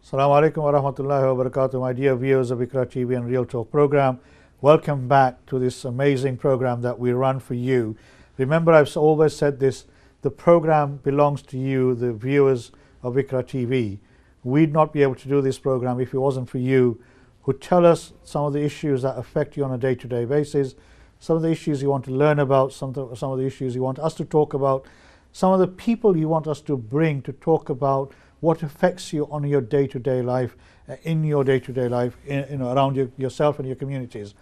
Assalamu alaikum wa rahmatullahi wa barakatuh, my dear viewers of IQRA TV and Real Talk program. Welcome back to this amazing program that we run for you. Remember, I've always said this, the program belongs to you, the viewers of IQRA TV. We'd not be able to do this program if it wasn't for you, who tell us some of the issues that affect you on a day-to-day basis, some of the issues you want to learn about, some of the issues you want us to talk about, some of the people you want us to bring to talk about what affects you on your day-to-day life, in your day-to-day life, around yourself and your communities.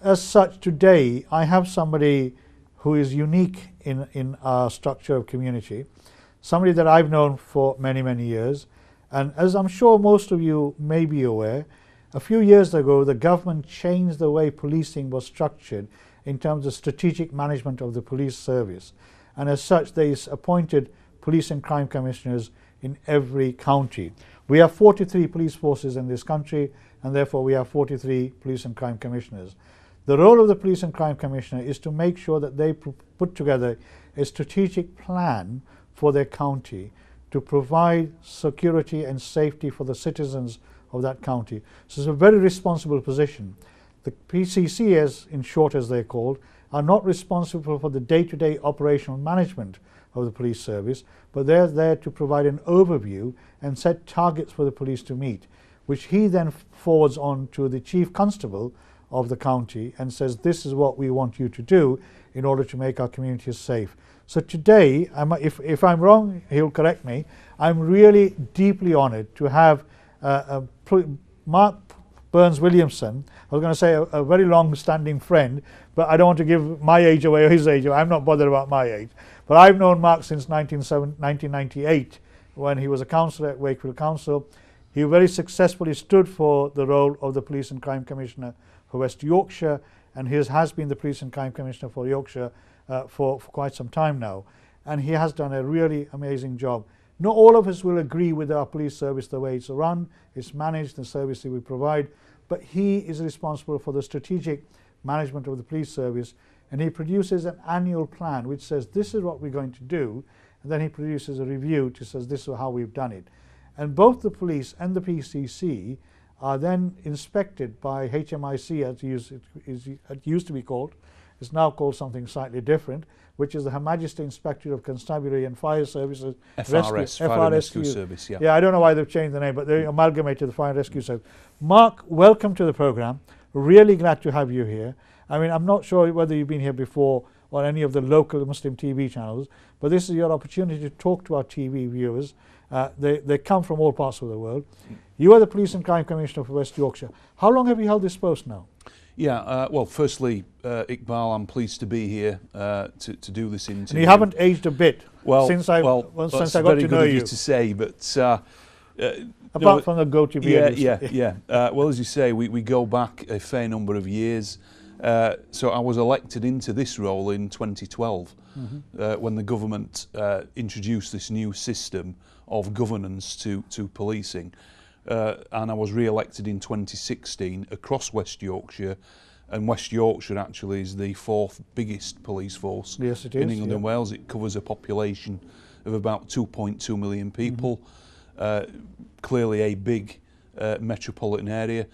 As such, today I have somebody who is unique in our structure of community, somebody that I've known for many, many years. And as I'm sure most of you may be aware, a few years ago the government changed the way policing was structured in terms of strategic management of the police service. And as such, they appointed police and crime commissioners in every county. We have 43 police forces in this country, and therefore we have 43 police and crime commissioners. The role of the police and crime commissioner is to make sure that they put together a strategic plan for their county to provide security and safety for the citizens of that county. So it's a very responsible position. The PCC, as in short as they're called, are not responsible for the day-to-day operational management of the police service, but they're there to provide an overview and set targets for the police to meet, which he then forwards on to the chief constable of the county and says, this is what we want you to do in order to make our communities safe. So today, if I'm wrong, he'll correct me, I'm really deeply honoured to have Mark Burns-Williamson. I was going to say a very long-standing friend, but I don't want to give my age away or his age away. I'm not bothered about my age. But I've known Mark since 1998 when he was a councillor at Wakefield Council. He very successfully stood for the role of the Police and Crime Commissioner for West Yorkshire, and he has been the Police and Crime Commissioner for Yorkshire for quite some time now. And he has done a really amazing job. Not all of us will agree with our police service, the way it's run, it's managed, the service that we provide, but he is responsible for the strategic management of the police service, and he produces an annual plan which says this is what we're going to do, and then he produces a review which says this is how we've done it. And both the police and the PCC are then inspected by HMIC, as it used to be called. It's now called something slightly different, which is the Her Majesty Inspectorate of Constabulary and Fire Services. FRS, Fire and Rescue Service, yeah. Yeah, I don't know why they've changed the name, but they amalgamated the Fire and Rescue Service. Mark, welcome to the program. Really glad to have you here. I mean, I'm not sure whether you've been here before on any of the local Muslim TV channels, but this is your opportunity to talk to our TV viewers. They come from all parts of the world. You are the Police and Crime Commissioner for West Yorkshire. How long have you held this post now? Yeah, well, firstly, Iqbal, I'm pleased to be here to do this interview. And you haven't aged a bit since I got to know you. That's very good of you to say, but apart from the goatee beard. Yeah. Well, as you say, we go back a fair number of years. So I was elected into this role in 2012 when the government introduced this new system of governance to policing. And I was re-elected in 2016 across West Yorkshire, and West Yorkshire actually is the fourth biggest police force in England and Wales. It covers a population of about 2.2 million people, clearly a big metropolitan area.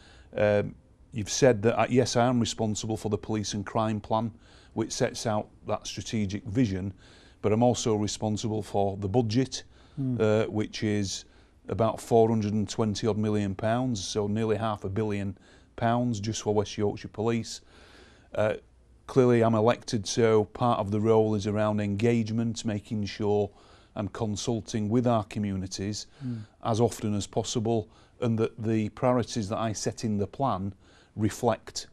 You've said that, yes, I am responsible for the police and crime plan, which sets out that strategic vision, but I'm also responsible for the budget, which is about 420 odd million pounds, so nearly £500 million just for West Yorkshire Police. Clearly I'm elected, so part of the role is around engagement, making sure I'm consulting with our communities as often as possible, and that the priorities that I set in the plan reflect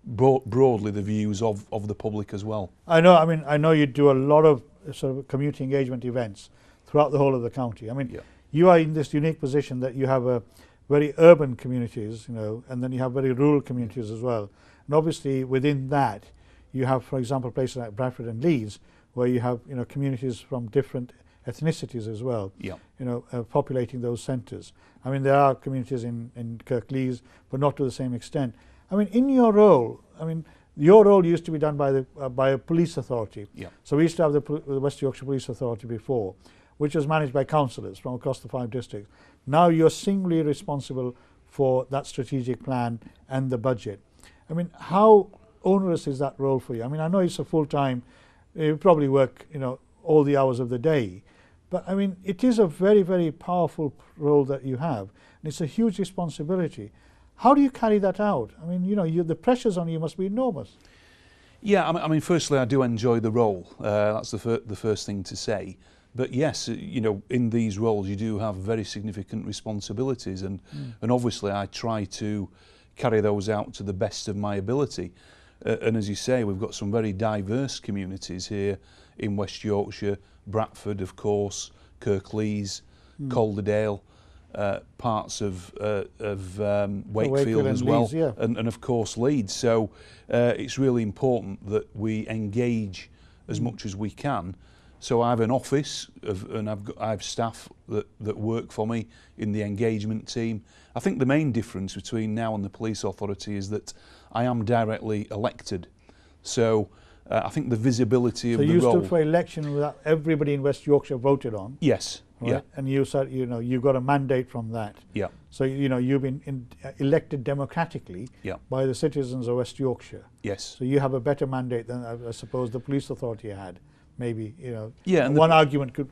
broadly the views of the public as well. I know you do a lot of sort of community engagement events throughout the whole of the county. I mean, you are in this unique position that you have a very urban communities, and then you have very rural communities as well. And obviously within that, you have, for example, places like Bradford and Leeds, where you have communities from different ethnicities as well, populating those centres. I mean, there are communities in Kirklees, but not to the same extent. I mean, in your role, your role used to be done by a police authority. So we used to have the West Yorkshire Police Authority before, which was managed by councillors from across the 5 districts. Now you're singly responsible for that strategic plan and the budget. I mean, how onerous is that role for you? I mean, I know it's a full-time, you probably work, all the hours of the day, but I mean, it is a very, very powerful role that you have, and it's a huge responsibility. How do you carry that out? I mean, the pressures on you must be enormous. Yeah, I mean, firstly, I do enjoy the role. That's the first thing to say. But yes, in these roles you do have very significant responsibilities, and obviously I try to carry those out to the best of my ability. And as you say, we've got some very diverse communities here in West Yorkshire, Bradford, of course, Kirklees, Calderdale, parts of Wakefield as well, Leeds, yeah. and of course Leeds. So it's really important that we engage as much as we can. So I have an office and I have staff that work for me in the engagement team. I think the main difference between now and the police authority is that I am directly elected. So I think the visibility of the role. So you stood for election that everybody in West Yorkshire voted on? Yes. Right? Yeah. And you said, you got a mandate from that. Yeah. So, you've been elected democratically by the citizens of West Yorkshire. Yes. So you have a better mandate than I suppose the police authority had. Maybe, Yeah, and one argument could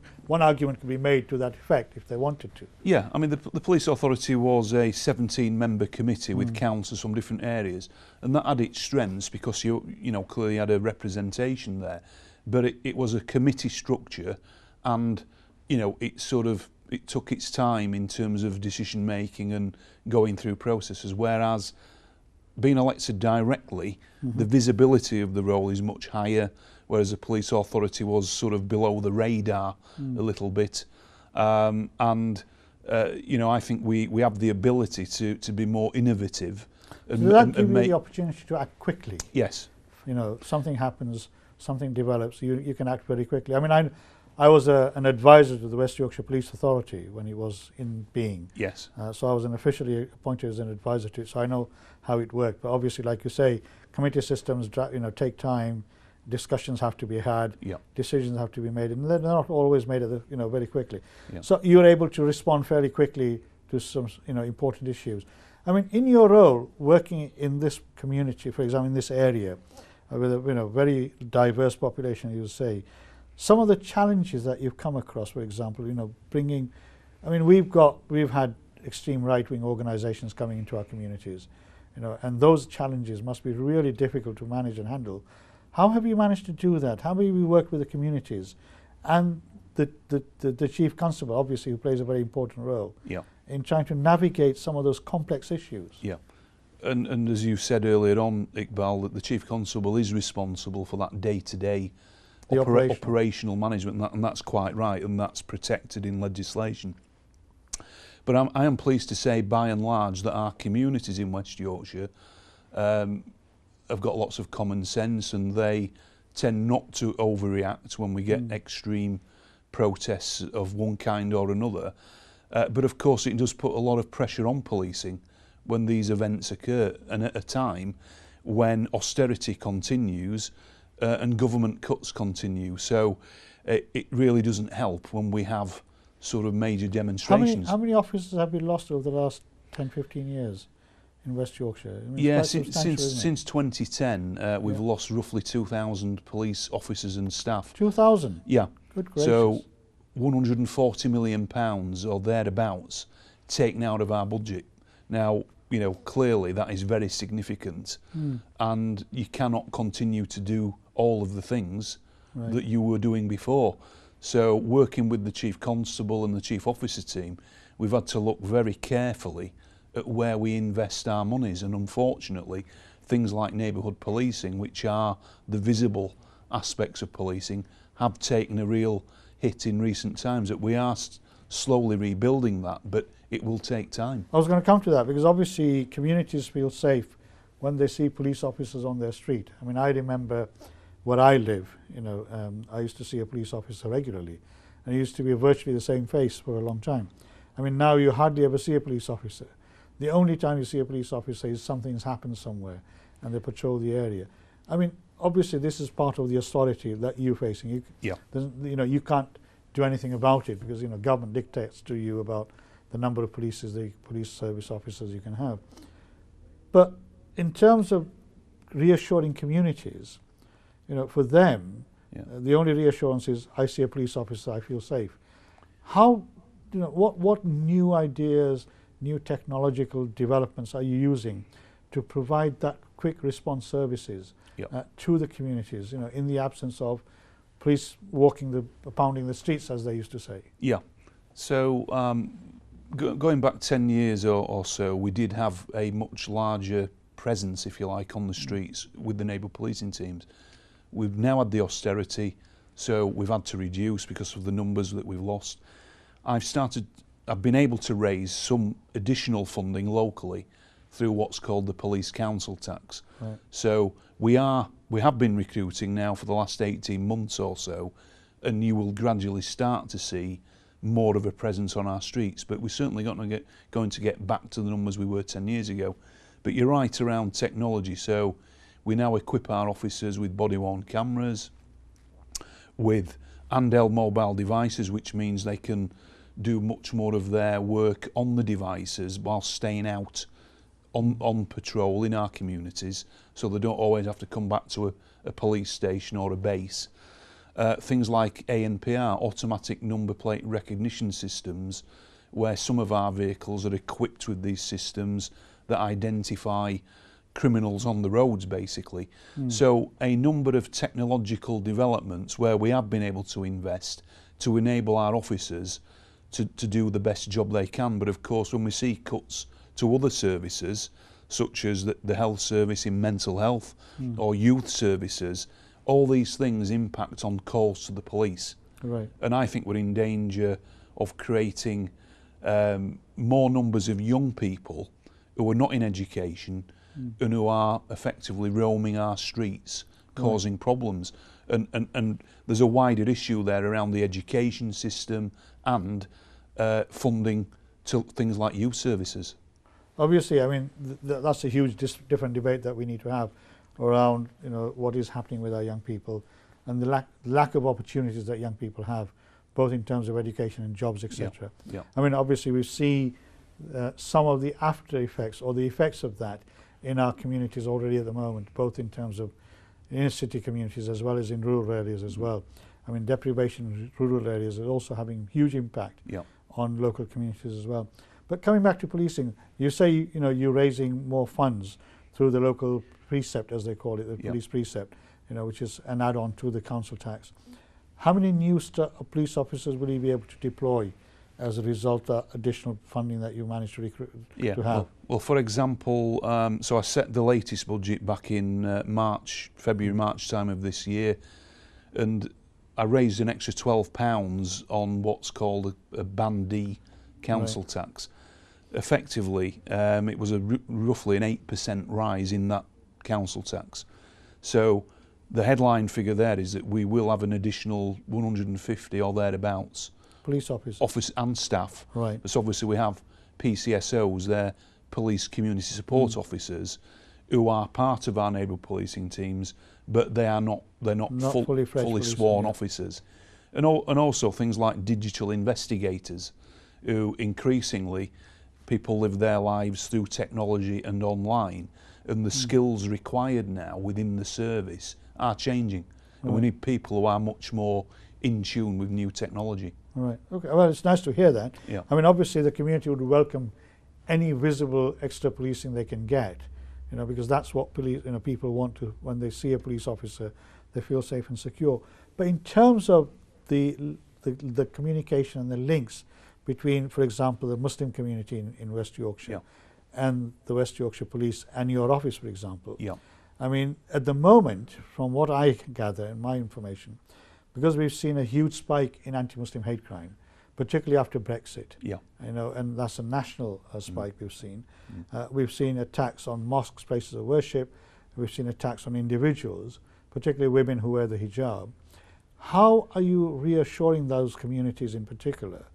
be made to that effect if they wanted to. Yeah, I mean the police authority was a 17-member committee with councillors from different areas, and that had its strengths because you clearly had a representation there, but it was a committee structure, and it took its time in terms of decision making and going through processes, whereas being elected directly, the visibility of the role is much higher, whereas the police authority was sort of below the radar a little bit. I think we have the ability to be more innovative. And so that gives you the opportunity to act quickly. Yes. Something happens, something develops, you can act very quickly. I mean, I was an advisor to the West Yorkshire Police Authority when it was in being. Yes. So I was officially appointed as an advisor to it, so I know how it worked. But obviously, like you say, committee systems take time, discussions have to be had, decisions have to be made, and they're not always made very quickly. So you're able to respond fairly quickly to some important issues. I mean, in your role working in this community, for example, in this area, with a very diverse population, you say, some of the challenges that you've come across, for example, bringing, I mean, we've had extreme right-wing organisations coming into our communities, and those challenges must be really difficult to manage and handle. How have you managed to do that? How have you worked with the communities and the chief constable, obviously, who plays a very important role in trying to navigate some of those complex issues? Yeah, and as you said earlier on, Iqbal, that the chief constable is responsible for that day-to-day operational management, and that's quite right, and that's protected in legislation. But I am pleased to say, by and large, that our communities in West Yorkshire have got lots of common sense, and they tend not to overreact when we get extreme protests of one kind or another. But of course it does put a lot of pressure on policing when these events occur, and at a time when austerity continues and government cuts continue. So it really doesn't help when we have sort of major demonstrations. How many officers have been lost over the last 10, 15 years in West Yorkshire? I mean, yeah, since 2010 we've lost roughly 2,000 police officers and staff. 2,000? Yeah. Good gracious. So £140 million or thereabouts taken out of our budget. Now, clearly that is very significant, and you cannot continue to do all of the things that you were doing before. So working with the Chief Constable and the Chief Officer team, we've had to look very carefully at where we invest our monies, and unfortunately things like neighbourhood policing, which are the visible aspects of policing, have taken a real hit in recent times. That we are slowly rebuilding that, but it will take time. I was going to come to that, because obviously communities feel safe when they see police officers on their street. I mean, I remember where I live, I used to see a police officer regularly, and it used to be virtually the same face for a long time. I mean, now you hardly ever see a police officer. The only time you see a police officer is something's happened somewhere and they patrol the area. I mean, obviously this is part of the authority that you're facing. You can't do anything about it, because government dictates to you about the number of police service officers you can have. But in terms of reassuring communities, for them, the only reassurance is, I see a police officer, I feel safe. How, what new ideas, new technological developments are you using to provide that quick response services to the communities, in the absence of police pounding the streets, as they used to say? Yeah. So going back 10 years or so, we did have a much larger presence, if you like, on the streets with the neighbourhood policing teams. We've now had the austerity, so we've had to reduce because of the numbers that we've lost. I've been able to raise some additional funding locally through what's called the police council tax. Right. So we have been recruiting now for the last 18 months or so, and you will gradually start to see more of a presence on our streets. But we're certainly going to get back to the numbers we were 10 years ago. But you're right around technology. So we now equip our officers with body-worn cameras, with handheld mobile devices, which means they can do much more of their work on the devices while staying out on patrol in our communities, so they don't always have to come back to a police station or a base. Things like ANPR, automatic number plate recognition systems, where some of our vehicles are equipped with these systems that identify criminals on the roads, basically. So a number of technological developments where we have been able to invest to enable our officers to do the best job they can. But of course, when we see cuts to other services, such as the health service in mental health or youth services, all these things impact on calls to the police. Right. And I think we're in danger of creating more numbers of young people who are not in education and who are effectively roaming our streets, causing problems. And there's a wider issue there around the education system and funding to things like youth services. Obviously, I mean, that's a huge different debate that we need to have around, what is happening with our young people and the lack of opportunities that young people have, both in terms of education and jobs, etc. Yeah. I mean, obviously, we see some of the after effects or the effects of that in our communities already at the moment, both in terms of inner city communities as well as in rural areas as well. I mean, deprivation in rural areas is also having huge impact on local communities as well. But coming back to policing, you say, you're raising more funds through the local precept, as they call it, the police precept, which is an add-on to the council tax. How many new police officers will you be able to deploy as a result of additional funding that you managed to recruit to have? Well, for example, so I set the latest budget back in February, March time of this year, and I raised an extra £12 on what's called a Band D council tax. Effectively, it was roughly an 8% rise in that council tax. So the headline figure there is that we will have an additional 150 or thereabouts police officers, office and staff. Right. So obviously we have PCSOs, they're police community support officers, who are part of our neighbourhood policing teams, but they're not fully sworn officers. And also things like digital investigators, who increasingly people live their lives through technology and online, and the skills required now within the service are changing. And we need people who are much more in tune with new technology. Right. Okay. Well, it's nice to hear that. Yeah. I mean, obviously the community would welcome any visible extra policing they can get, because that's what people want to, when they see a police officer, they feel safe and secure. But in terms of the communication and the links between, for example, the Muslim community in West Yorkshire and the West Yorkshire Police and your office, for example. Yeah. I mean, at the moment, from what I gather in my information, because we've seen a huge spike in anti-Muslim hate crime, particularly after Brexit, and that's a national spike we've seen. We've seen attacks on mosques, places of worship. We've seen attacks on individuals, particularly women who wear the hijab. How are you reassuring those communities in particular,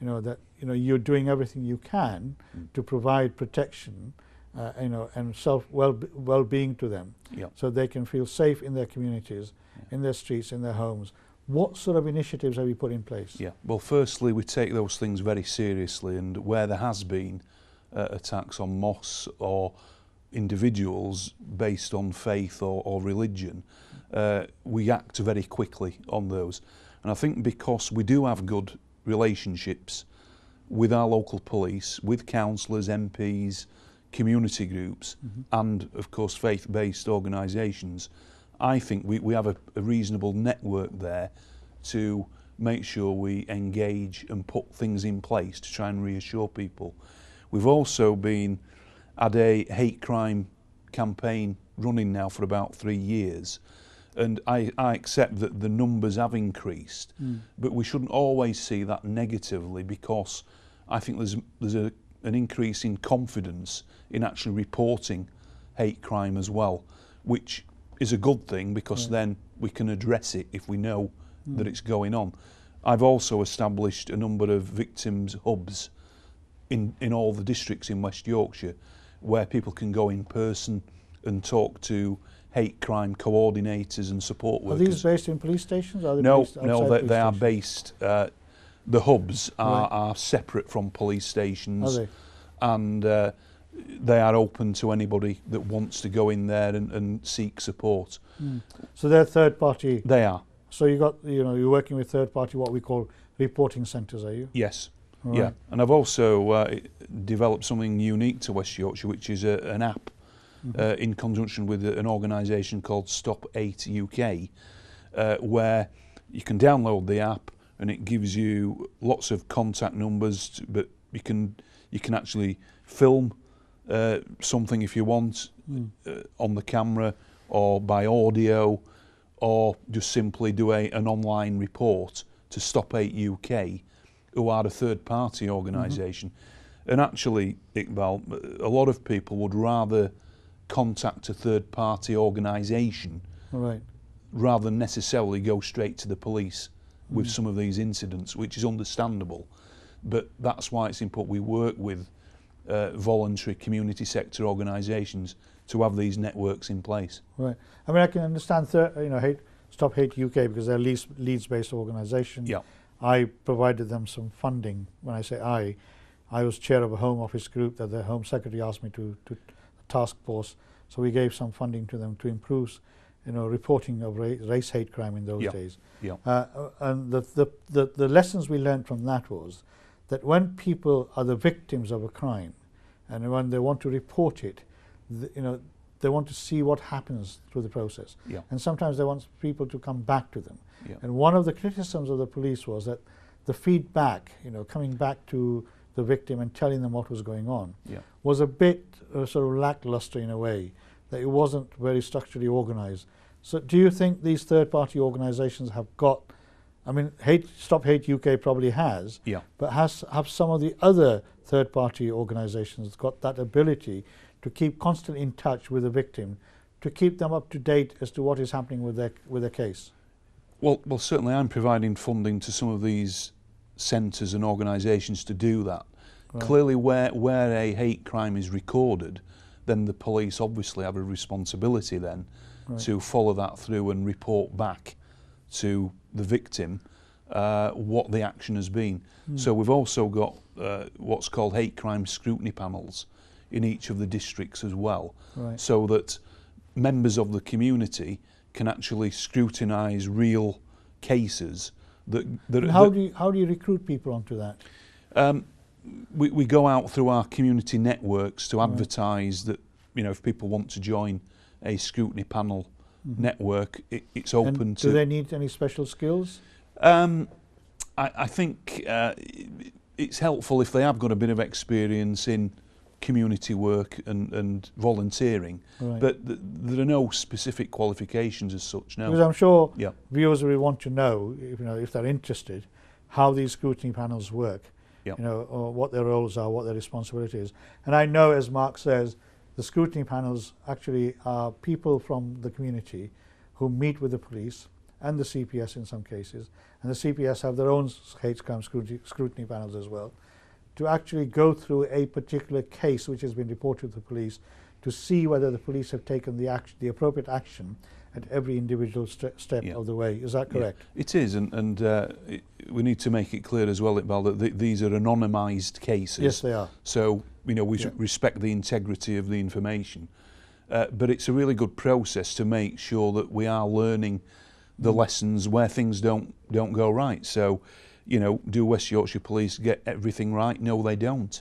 that you're doing everything you can to provide protection, and well-being to them, so they can feel safe in their communities, in their streets, in their homes, What sort of initiatives have you put in place? Yeah, well, firstly, we take those things very seriously, and where there has been attacks on mosques or individuals based on faith or religion, we act very quickly on those. And I think because we do have good relationships with our local police, with councillors, MPs, community groups, and of course faith-based organisations, I think we have a reasonable network there to make sure we engage and put things in place to try and reassure people. We've also had a hate crime campaign running now for about 3 years, and I accept that the numbers have increased, but we shouldn't always see that negatively, because I think there's an increase in confidence in actually reporting hate crime as well, which is a good thing, because then we can address it if we know that it's going on. I've also established a number of victims hubs in all the districts in West Yorkshire, where people can go in person and talk to hate crime coordinators and support workers. Are these based in police stations? Or are they No, based no, outside they are police based. The hubs are separate from police stations, Are they? and they are open to anybody that wants to go in there and seek support. So they're third party. They are. So you're working with third party, what we call reporting centres, are you? Yes. Right. Yeah, and I've also developed something unique to West Yorkshire, which is an app in conjunction with an organisation called Stop8 UK, where you can download the app and it gives you lots of contact numbers, but you can actually film something if you want on the camera or by audio, or just simply do an online report to Stop8 UK, who are a third-party organisation. And actually, Iqbal, a lot of people would rather contact a third-party organisation rather than necessarily go straight to the police with some of these incidents, which is understandable. But that's why it's important we work with voluntary community sector organisations to have these networks in place. Right. I mean, I can understand Stop Hate UK, because they're a Leeds-based organisation. Yeah. I provided them some funding. When I say I was chair of a Home Office group that the Home Secretary asked me to task force. So we gave some funding to them to improve, reporting of race hate crime in those days. Yeah. And the lessons we learned from that was that when people are the victims of a crime, and when they want to report it, they want to see what happens through the process. Yeah. And sometimes they want people to come back to them. Yeah. And one of the criticisms of the police was that the feedback, coming back to the victim and telling them what was going on, was a bit sort of lackluster in a way, that it wasn't very structurally organised. So do you think these third-party organisations have got, I mean, Stop Hate UK probably has, but have some of the other third-party organisations got that ability to keep constantly in touch with the victim, to keep them up to date as to what is happening with their case? Well, certainly I'm providing funding to some of these centres and organisations to do that. Right. Clearly, where a hate crime is recorded, then the police obviously have a responsibility then to follow that through and report back to the victim what the action has been. So we've also got what's called hate crime scrutiny panels in each of the districts as well, so that members of the community can actually scrutinise real cases. How do you recruit people onto that? We go out through our community networks to advertise that, if people want to join a scrutiny panel network, it's open. And do they need any special skills? I think it's helpful if they have got a bit of experience in community work and volunteering, but there are no specific qualifications as such now. Because I'm sure viewers will want to know, if they're interested, how these scrutiny panels work, or what their roles are, what their responsibility is. And I know, as Mark says, the scrutiny panels actually are people from the community who meet with the police and the CPS in some cases, and the CPS have their own hate crime scrutiny panels as well, to actually go through a particular case which has been reported to the police, to see whether the police have taken the appropriate action, at every individual step of the way. Is that correct? Yeah, it is, and we need to make it clear as well, Iqbal, that these are anonymised cases. Yes, they are. So, we respect the integrity of the information. But it's a really good process to make sure that we are learning the lessons where things don't go right. So, do West Yorkshire Police get everything right? No, they don't.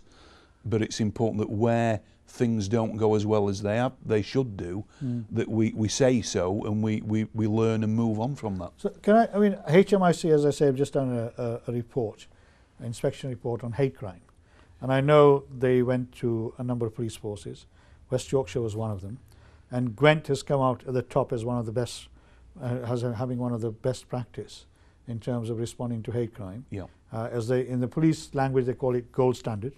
But it's important that where things don't go as well as they should do, that we say so and we learn and move on from that. So HMIC, as I say, have just done a report, an inspection report on hate crime. And I know they went to a number of police forces. West Yorkshire was one of them. And Gwent has come out at the top as one of the best, having one of the best practice in terms of responding to hate crime. Yeah. In the police language, they call it gold standard.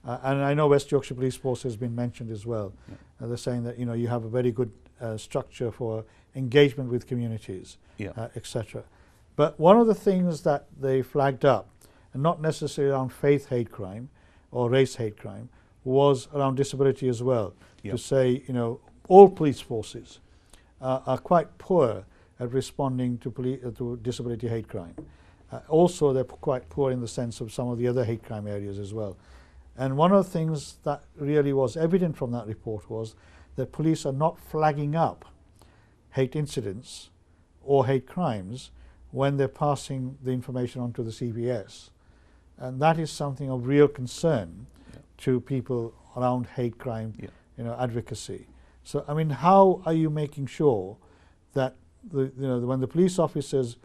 And I know West Yorkshire Police Force has been mentioned as well. Yeah. They're saying that you have a very good structure for engagement with communities, etc. But one of the things that they flagged up, and not necessarily around faith hate crime or race hate crime, was around disability as well. To say, all police forces are quite poor at responding to disability hate crime. Also, they're quite poor in the sense of some of the other hate crime areas as well. And one of the things that really was evident from that report was that police are not flagging up hate incidents or hate crimes when they're passing the information on to the CPS. And that is something of real concern to people around hate crime advocacy. So, how are you making sure that when the police officers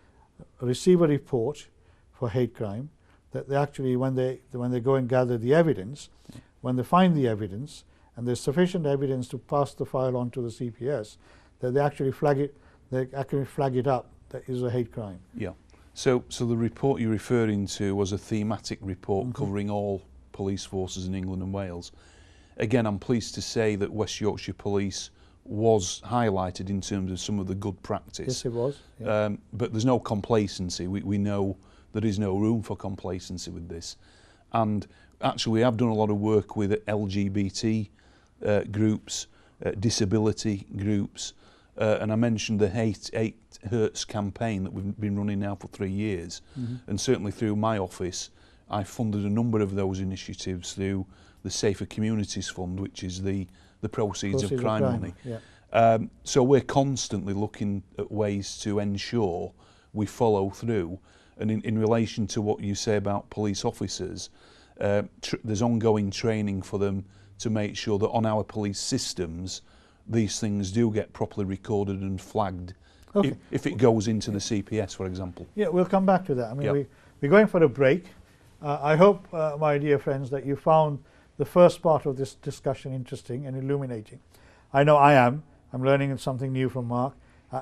receive a report for hate crime, that they actually, when they go and gather the evidence, when they find the evidence, and there's sufficient evidence to pass the file on to the CPS, that they actually flag it up that is a hate crime? Yeah. So the report you're referring to was a thematic report covering all police forces in England and Wales. Again, I'm pleased to say that West Yorkshire Police was highlighted in terms of some of the good practice. Yes, it was. Yeah. But there's no complacency. We know there is no room for complacency with this. And actually, we have done a lot of work with LGBT groups, disability groups, and I mentioned the Hate Hurts campaign that we've been running now for 3 years. And certainly through my office, I funded a number of those initiatives through the Safer Communities Fund, which is the proceeds of crime money. Yeah. So we're constantly looking at ways to ensure we follow through. And in relation to what you say about police officers, there's ongoing training for them to make sure that on our police systems, these things do get properly recorded and flagged if it goes into the CPS, for example. Yeah, we'll come back to that. We're going for a break. I hope, my dear friends, that you found the first part of this discussion interesting and illuminating. I know I am. I'm learning something new from Mark.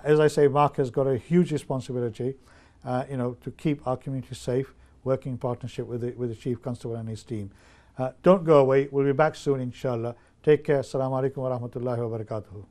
As I say, Mark has got a huge responsibility, to keep our community safe, working in partnership with the Chief Constable and his team. Don't go away. We'll be back soon, inshallah. Take care. Assalamu alaikum wa rahmatullahi wa barakatuhu.